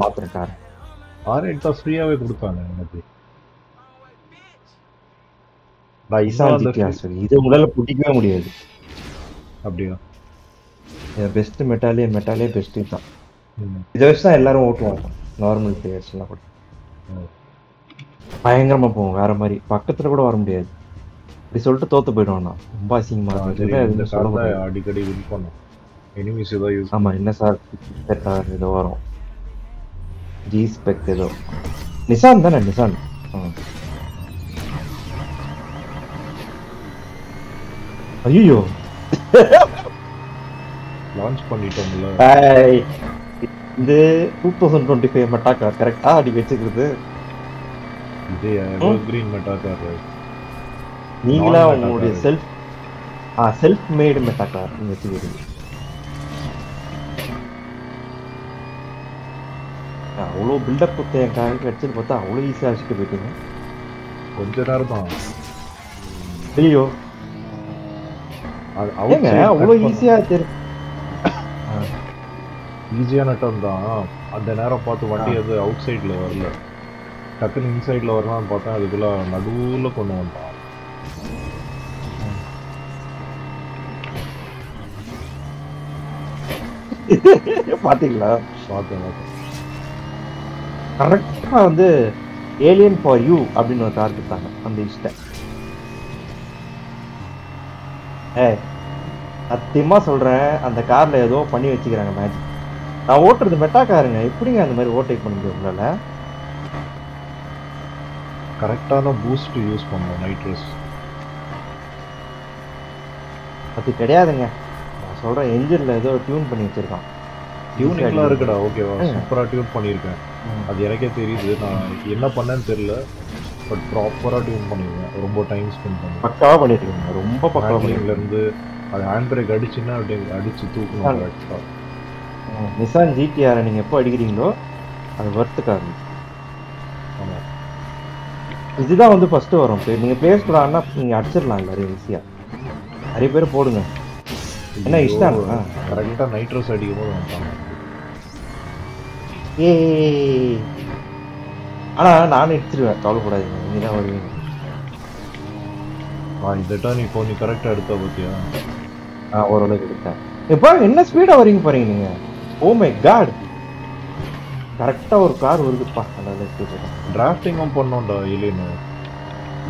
மாத்துறேன் car. R8 தான் ஃப்ரீயாவே குடுத்தாங்க எனக்கு. நான் இசான் ஜிடிஆர் சரி. இது உங்களால பிடிக்கவே முடியாது. அப்படியா? பெஸ்ட் மெட்டாலே பெஸ்ட் தான். இதை வச்சு தான் எல்லாரும் ஓட்டுவாங்க. நார்மல் பிளேயர்ஸ்லாம் கூட. பயங்கரமா போவோம் வேற மாதிரி. பக்கத்துல கூட வர முடியாது. இப்படி சொல்லிட்டு தோத்து போயிடுவான் நான். ரொம்ப அசிங்கமா அடிக்கடி வின் பண்ணும். எனிமீஸ் ஏதோ யூஸ் ஆமா என்ன சார் ஏதோ வரும். ஜி ஸ்பெக் ஏதோ நிசான் தானே நிசான். ஐயோ லான்ச் பண்ணிட்டோம்ல. இந்த 2025 மெட்டா கார் கரெக்டா அடி வச்சுக்கிறது. இது எவர்கிரீன் மெட்டா கார். நீங்களா உங்களுடைய செல்ஃப் மேட் மெட்டா கார் நீங்க வச்சுக்கிறீங்க. அவ்வளோ பில்டப் கொடுத்த என் காருக்கு அடிச்சுன்னு பார்த்தா அவ்வளோ ஈஸியாக அடிச்சுட்டு போயிட்டீங்க. கொஞ்ச நேரம் தான். ஐயோ அவ்வளோ ஈஸியாக தெரியும். ஈஸியான டர்ன் தான். அந்த நேரம் பார்த்து வண்டி அது அவுட் சைடில் வரல, டக்குன்னு இன்சைடில் வரலாம்னு பார்த்தா அதுக்குள்ள நடுவில் கொண்டு வந்தான். பார்த்தீங்களா? பார்த்தேன். கரெக்டாக வந்து ஏலியன் ஃபார் யூ அப்படின்னு ஒரு கார் கொடுத்தாங்க. அந்த இஷ்டம் சத்தியமா சொல்றேன், அந்த கார்ல ஏதோ பண்ணி வச்சுக்கிறாங்க மேஜிக். நான் ஓட்டுறது மெட்டா காருங்க, எப்படிங்க அந்த மாதிரி ஓவர்டேக் பண்ண முடியும் உங்களால? கரெக்டான பூஸ்ட் யூஸ் பண்ணோம். நைட்ரஸ் அது கிடையாதுங்க. நான் சொல்றேன் என்ஜின்ல ஏதோ டியூன் பண்ணி வச்சிருக்கான். டியூனிங்லாம் இருக்குடா. ஓகேவா, சூப்பரா டியூன் பண்ணியிருக்கேன். அது எனக்கே தெரியுது. நான் என்ன பண்ணேன்னு தெரியல, பட் ப்ராப்பரா டியூன் பண்ணிருக்கேன். ரொம்ப டைம் ஸ்பெண்ட் பண்ணி பக்காவா பண்ணிருக்கீங்க. ரொம்ப பக்காவா இருந்து அது ஹேண்ட் பிரேக் அடிச்சுன்னா அப்படி அடிச்சு தூக்கணும். கரெக்டா நிசான் ஜிடிஆர் நீங்க எப்போ அடிக்கிறீங்களோ அது வர்த்துக்காது. ஆமா, இதுதான் வந்து ஃபர்ஸ்ட் வரும். நீங்க பிளேஸ் பண்ணா நீங்க அடிச்சிடலாம் எல்லாரும் ஈஸியா. நிறைய பேர் போடுங்க. என்ன இஷ்டம் கரெக்டா நைட்ரஸ் அடிக்கும் போது வந்துட்டாங்க. ஆனா நானும் எடுத்துருவேன், கவலைப்படாதீங்க. நீங்க தான் வருவீங்க. இந்த டர்ன் இப்போ நீ கரெக்டா எடுத்தா பாத்தியா? ஓரளவுக்கு எடுத்தேன். இப்போ என்ன ஸ்பீடா வரீங்க பாருங்க நீங்க. ஓ மை காட், கரெக்டா ஒரு கார் வருதுப்பா. டிராஃப்டிங்கும் பண்ணோம்டா. இல்லைன்னு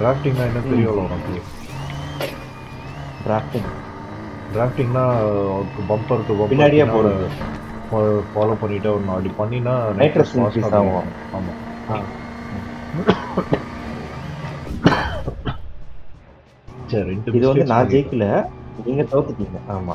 டிராஃப்டிங்னா என்ன தெரியும் உனக்கு? டிராஃப்டிங்னா பம்பருக்கு பின்னாடியே போறது, ஃபாலோ பண்ணிட்டே வரணும். அப்படி பண்ணினா நைட்ரஸ் இன்க்ரீஸ் ஆகும். ஆமா, சரி. இது வந்து நான் ஜெயிக்கல, நீங்க தோத்துட்டீங்க. ஆமா.